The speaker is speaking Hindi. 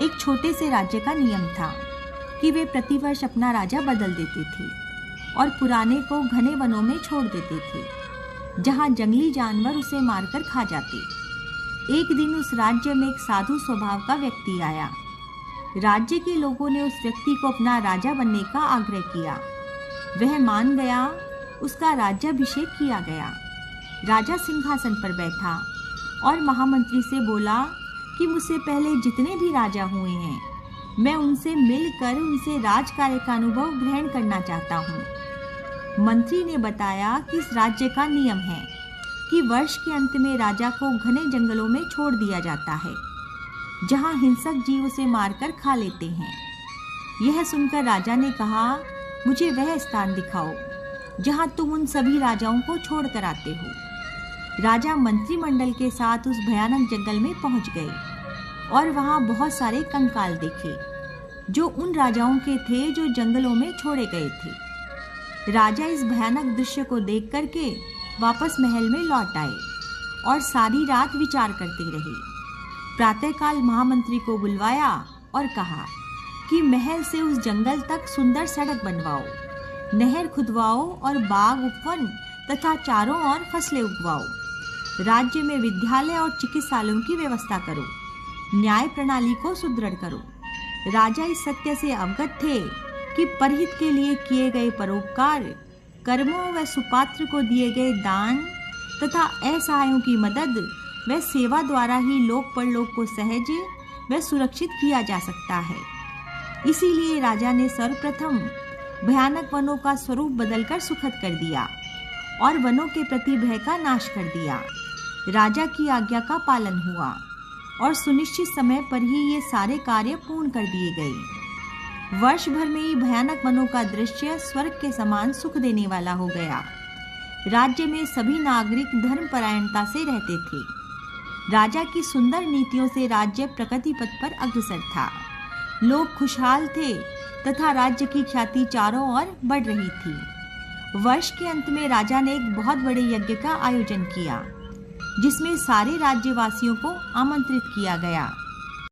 एक छोटे से राज्य का नियम था कि वे प्रतिवर्ष अपना राजा बदल देते थे और पुराने को घने वनों में छोड़ देते थे, जहां जंगली जानवर उसे मारकर खा जाते। एक दिन उस राज्य में एक साधु स्वभाव का व्यक्ति आया। राज्य के लोगों ने उस व्यक्ति को अपना राजा बनने का आग्रह किया। वह मान गया। उसका राज्याभिषेक किया गया। राजा सिंहासन पर बैठा और महामंत्री से बोला कि मुझसे पहले जितने भी राजा हुए हैं, मैं उनसे मिलकर उनसे राजकार्य का अनुभव ग्रहण करना चाहता हूँ। मंत्री ने बताया कि इस राज्य का नियम है कि वर्ष के अंत में राजा को घने जंगलों में छोड़ दिया जाता है, जहाँ हिंसक जीव उसे मारकर खा लेते हैं। यह सुनकर राजा ने कहा, मुझे वह स्थान दिखाओ जहाँ तुम उन सभी राजाओं को छोड़ कर आते हो। राजा मंत्रिमंडल के साथ उस भयानक जंगल में पहुँच गए और वहाँ बहुत सारे कंकाल देखे, जो उन राजाओं के थे जो जंगलों में छोड़े गए थे। राजा इस भयानक दृश्य को देख करके वापस महल में लौट आए और सारी रात विचार करते रहे। प्रातःकाल महामंत्री को बुलवाया और कहा कि महल से उस जंगल तक सुंदर सड़क बनवाओ, नहर खुदवाओ और बाग उपवन तथा चारों ओर फसलें उगवाओ। राज्य में विद्यालय और चिकित्सालयों की व्यवस्था करो, न्याय प्रणाली को सुदृढ़ करो। राजा इस सत्य से अवगत थे कि परहित के लिए किए गए परोपकार, कर्मों व सुपात्र को दिए गए दान तथा असहायों की मदद व सेवा द्वारा ही लोक परलोक को सहज व सुरक्षित किया जा सकता है। इसीलिए राजा ने सर्वप्रथम भयानक वनों का स्वरूप बदलकर सुखद कर दिया और वनों के प्रति भय का नाश कर दिया। राजा की आज्ञा का पालन हुआ और सुनिश्चित समय पर ही ये सारे कार्य पूर्ण कर दिए गए। वर्ष भर में ही भयानक वनों का दृश्य स्वर्ग के समान सुख देने वाला हो गया। राज्य में सभी नागरिक धर्मपरायणता से रहते थे। राजा की सुंदर नीतियों से राज्य प्रगति पथ पर अग्रसर था। लोग खुशहाल थे तथा राज्य की ख्याति चारों ओर बढ़ रही थी। वर्ष के अंत में राजा ने एक बहुत बड़े यज्ञ का आयोजन किया, जिसमें सारे राज्यवासियों को आमंत्रित किया गया।